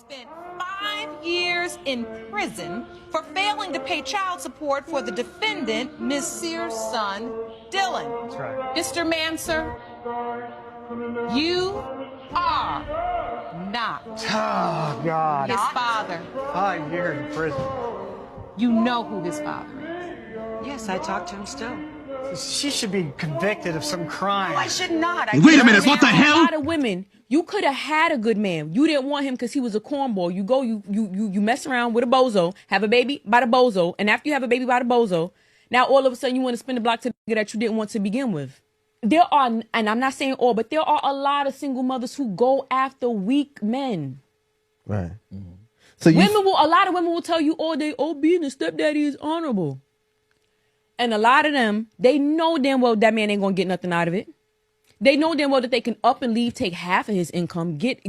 spent 5 years in prison for failing to pay child support for the defendant, Ms. Sears' son, Dylan. That's right. Mr. Manser, you are not Oh, God. his father. 5 years in prison. You know who his father is. Yes, I talk to him still. She should be convicted of some crime. No, I should not. Wait a minute, what the hell? A lot of women, you could have had a good man. You didn't want him because he was a cornball. You mess around with a bozo, have a baby by the bozo, and after you have a baby by the bozo, now all of a sudden you want to spin the block to the nigga that you didn't want to begin with. There are, and I'm not saying all, but there are a lot of single mothers who go after weak men. Right. Mm-hmm. So a lot of women will tell you all day, oh, being a stepdaddy is honorable. And a lot of them, they know damn well that man ain't gonna get nothing out of it. They know damn well that they can up and leave, take half of his income, get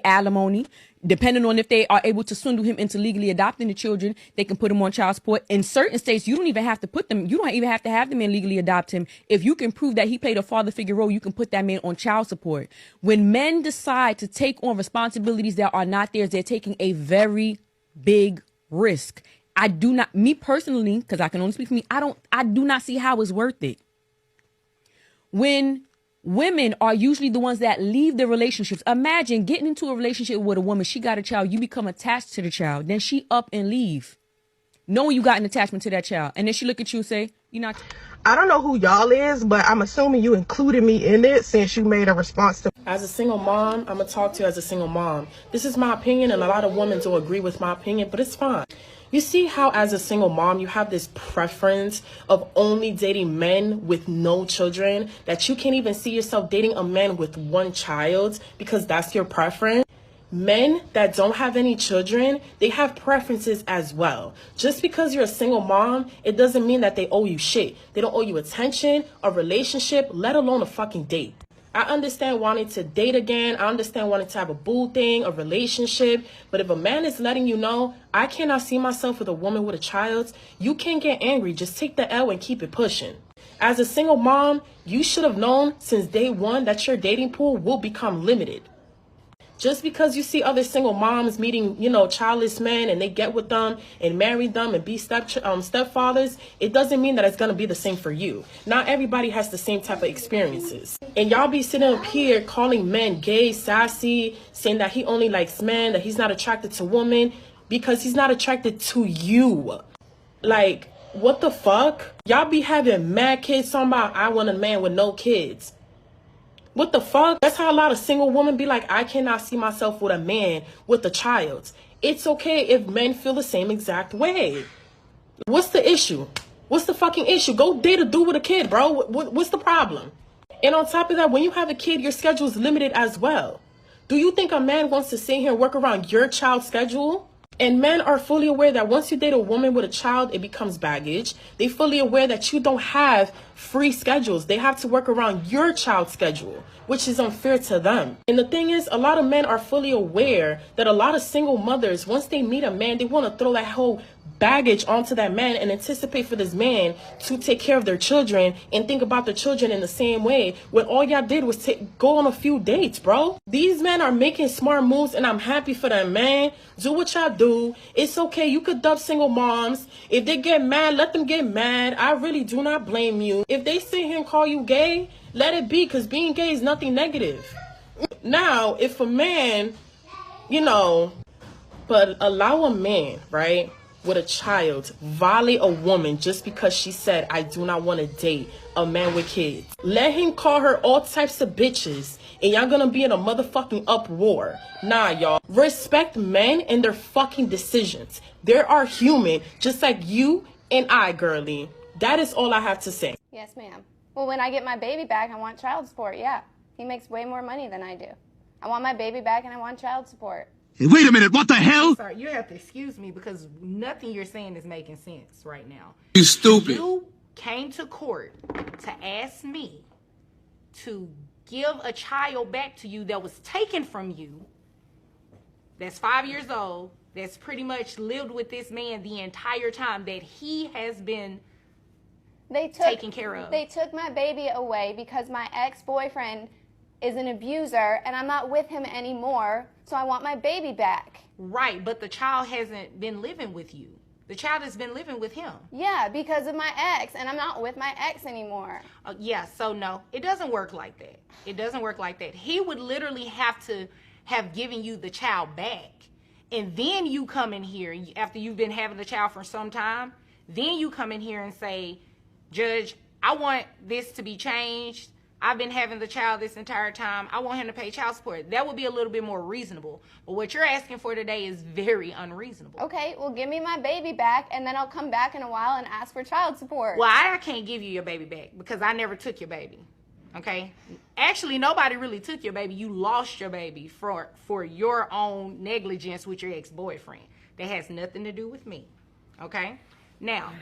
alimony, depending on if they are able to swindle him into legally adopting the children. They can put him on child support. In certain states, you don't even have to have the man legally adopt him. If you can prove that he played a father figure role, you can put that man on child support. When men decide to take on responsibilities that are not theirs, they're taking a very big risk. I do not, me personally, because I can only speak for me, I do not see how it's worth it. When women are usually the ones that leave the relationships. Imagine getting into a relationship with a woman, she got a child, you become attached to the child, then she up and leave, knowing you got an attachment to that child, and then she look at you and say, you're not. I don't know who y'all is, but I'm assuming you included me in it since you made a response to. As a single mom, I'm gonna talk to you as a single mom. This is my opinion, and a lot of women don't agree with my opinion, but it's fine. You see how as a single mom, you have this preference of only dating men with no children, that you can't even see yourself dating a man with one child because that's your preference? Men that don't have any children, they have preferences as well. Just because you're a single mom, it doesn't mean that they owe you shit. They don't owe you attention, a relationship, let alone a fucking date. I understand wanting to date again. I understand wanting to have a boo thing, a relationship. But if a man is letting you know, I cannot see myself with a woman with a child, you can't get angry. Just take the L and keep it pushing. As a single mom, you should have known since day one that your dating pool will become limited. Just because you see other single moms meeting, childless men and they get with them and marry them and be stepfathers, it doesn't mean that it's going to be the same for you. Not everybody has the same type of experiences. And y'all be sitting up here calling men gay, sassy, saying that he only likes men, that he's not attracted to women because he's not attracted to you. Like, what the fuck? Y'all be having mad kids talking about I want a man with no kids. What the fuck? That's how a lot of single women be like, I cannot see myself with a man with a child. It's okay if men feel the same exact way. What's the issue? What's the fucking issue? Go date a dude with a kid, bro. What's the problem? And on top of that, when you have a kid, your schedule is limited as well. Do you think a man wants to sit here and work around your child's schedule? And men are fully aware that once you date a woman with a child, it becomes baggage. They're fully aware that you don't have free schedules. They have to work around your child's schedule, which is unfair to them. And the thing is, a lot of men are fully aware that a lot of single mothers, once they meet a man, they want to throw that whole baggage onto that man and anticipate for this man to take care of their children and think about their children in the same way when all y'all did was go on a few dates, bro. These men are making smart moves and I'm happy for them, man. Do what y'all do. It's okay. You could dub single moms. If they get mad, let them get mad. I really do not blame you. If they sit here and call you gay, let it be, because being gay is nothing negative. Now, if a man, but allow a man, right, with a child violate a woman just because she said, I do not want to date a man with kids. Let him call her all types of bitches and y'all gonna be in a motherfucking uproar. Nah, y'all. Respect men and their fucking decisions. They are human, just like you and I, girlie. That is all I have to say. Yes, ma'am. Well, when I get my baby back, I want child support. Yeah, he makes way more money than I do. I want my baby back and I want child support. Wait a minute, what the hell? Sorry, you have to excuse me because nothing you're saying is making sense right now. You stupid. You came to court to ask me to give a child back to you that was taken from you, that's 5 years old, that's pretty much lived with this man the entire time that he has been taken care of. They took my baby away because my ex-boyfriend is an abuser and I'm not with him anymore, so I want my baby back. Right, but the child hasn't been living with you. The child has been living with him. Yeah, because of my ex, and I'm not with my ex anymore. Yeah, so no, it doesn't work like that. It doesn't work like that. He would literally have to have given you the child back. And then you come in here, after you've been having the child for some time, then you come in here and say, Judge, I want this to be changed. I've been having the child this entire time. I want him to pay child support. That would be a little bit more reasonable. But what you're asking for today is very unreasonable. Okay, well, give me my baby back, and then I'll come back in a while and ask for child support. Well, I can't give you your baby back because I never took your baby. Okay? Actually, nobody really took your baby. You lost your baby for your own negligence with your ex-boyfriend. That has nothing to do with me. Okay? Now,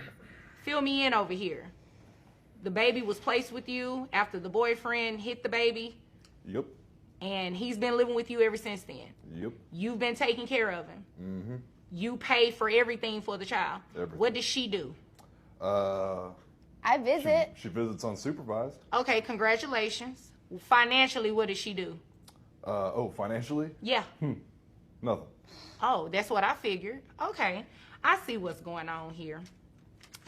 fill me in over here. The baby was placed with you after the boyfriend hit the baby. Yep. And he's been living with you ever since then. Yep. You've been taking care of him. Mm-hmm. You pay for everything for the child. Everything. What does she do? I visit. She visits unsupervised. Okay, congratulations. Financially, what does she do? Financially? Yeah. Nothing. Oh, that's what I figured. Okay. I see what's going on here.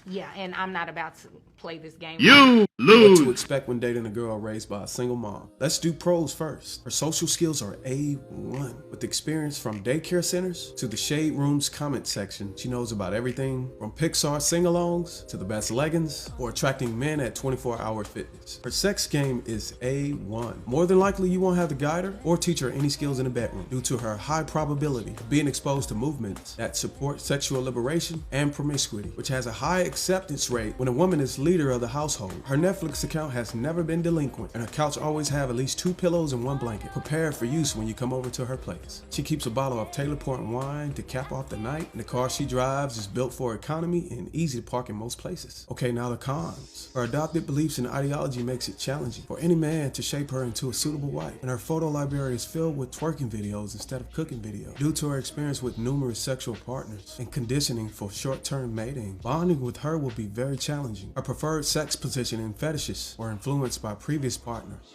Yeah, and I'm not about to play this game. You lose. What to expect when dating a girl raised by a single mom. Let's do pros first. Her social skills are A1. With experience from daycare centers to the Shade Room's comment section, she knows about everything from Pixar sing-alongs to the best leggings or attracting men at 24-hour fitness. Her sex game is A1. More than likely, you won't have to guide her or teach her any skills in the bedroom due to her high probability of being exposed to movements that support sexual liberation and promiscuity, which has a high acceptance rate when a woman is leader of the household. Her Netflix account has never been delinquent, and her couch always have at least 2 pillows and 1 blanket, prepared for use when you come over to her place. She keeps a bottle of Taylor Port wine to cap off the night, and the car she drives is built for economy and easy to park in most places. Okay, now the cons. Her adopted beliefs and ideology makes it challenging for any man to shape her into a suitable wife, and her photo library is filled with twerking videos instead of cooking videos. Due to her experience with numerous sexual partners and conditioning for short-term mating, bonding with her will be very challenging. Her preferred sex position and fetishes were influenced by previous partners,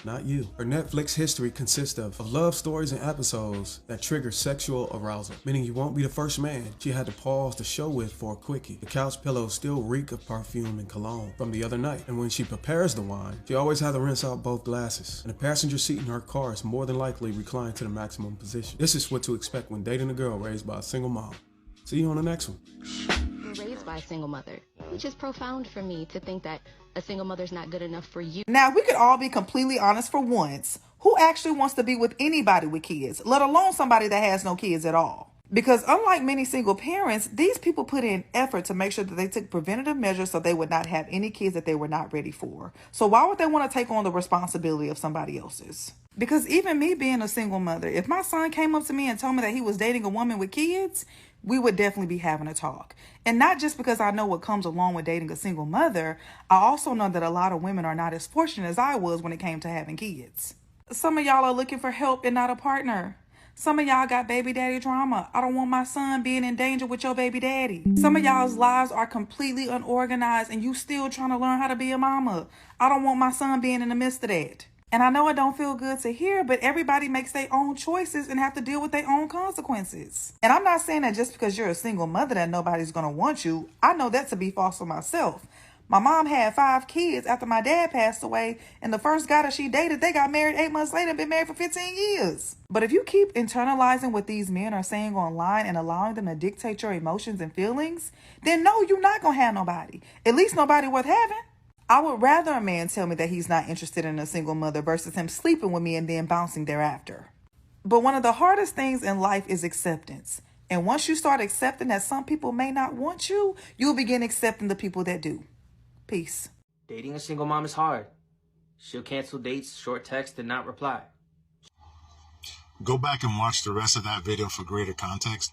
not you. Her Netflix history consists of love stories and episodes that trigger sexual arousal, meaning you won't be the first man she had to pause the show with for a quickie. The couch pillows still reek of perfume and cologne from the other night, and when she prepares the wine, she always has to rinse out both glasses, and the passenger seat in her car is more than likely reclined to the maximum position. This is what to expect when dating a girl raised by a single mom. See you on the next one. Raised by a single mother, which is profound for me to think that a single mother's not good enough for you. Now, we could all be completely honest for once. Who actually wants to be with anybody with kids, let alone somebody that has no kids at all? Because unlike many single parents, these people put in effort to make sure that they took preventative measures so they would not have any kids that they were not ready for. So why would they want to take on the responsibility of somebody else's? Because even me being a single mother, if my son came up to me and told me that he was dating a woman with kids, we would definitely be having a talk. And not just because I know what comes along with dating a single mother, I also know that a lot of women are not as fortunate as I was when it came to having kids. Some of y'all are looking for help and not a partner. Some of y'all got baby daddy drama. I don't want my son being in danger with your baby daddy. Some of y'all's lives are completely unorganized and you still trying to learn how to be a mama. I don't want my son being in the midst of that. And I know it don't feel good to hear, but everybody makes their own choices and have to deal with their own consequences. And I'm not saying that just because you're a single mother that nobody's going to want you. I know that to be false for myself. My mom had 5 kids after my dad passed away, and the first guy that she dated, they got married 8 months later and been married for 15 years. But if you keep internalizing what these men are saying online and allowing them to dictate your emotions and feelings, then no, you're not going to have nobody. At least nobody worth having. I would rather a man tell me that he's not interested in a single mother versus him sleeping with me and then bouncing thereafter. But one of the hardest things in life is acceptance. And once you start accepting that some people may not want you, you'll begin accepting the people that do. Peace. Dating a single mom is hard. She'll cancel dates, short text, and not reply. Go back and watch the rest of that video for greater context.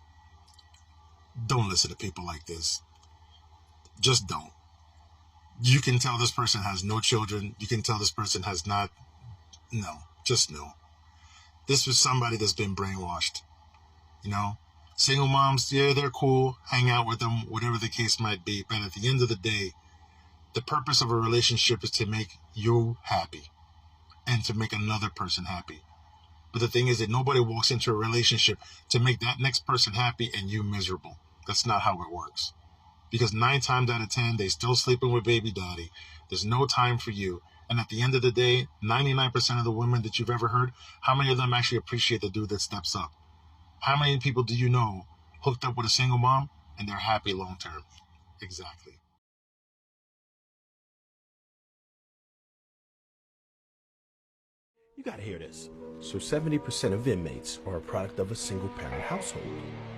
Don't listen to people like this. Just don't. You can tell this person has no children. You can tell this person has not. No, just no. This was somebody that's been brainwashed. You know, single moms, yeah, they're cool. Hang out with them, whatever the case might be. But at the end of the day, the purpose of a relationship is to make you happy. and to make another person happy. But the thing is that nobody walks into a relationship to make that next person happy and you miserable. That's not how it works. Because 9 times out of 10, they still sleeping with baby daddy. There's no time for you. And at the end of the day, 99% of the women that you've ever heard, how many of them actually appreciate the dude that steps up? How many people do you know hooked up with a single mom and they're happy long term? Exactly. You gotta hear this. So 70% of inmates are a product of a single-parent household.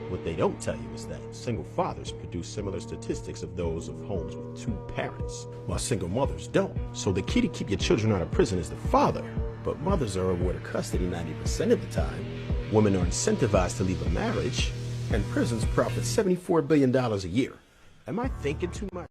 What they don't tell you is that single fathers produce similar statistics of those of homes with 2 parents, while single mothers don't. So the key to keep your children out of prison is the father, but mothers are awarded custody 90% of the time, women are incentivized to leave a marriage, and prisons profit $74 billion a year. Am I thinking too much?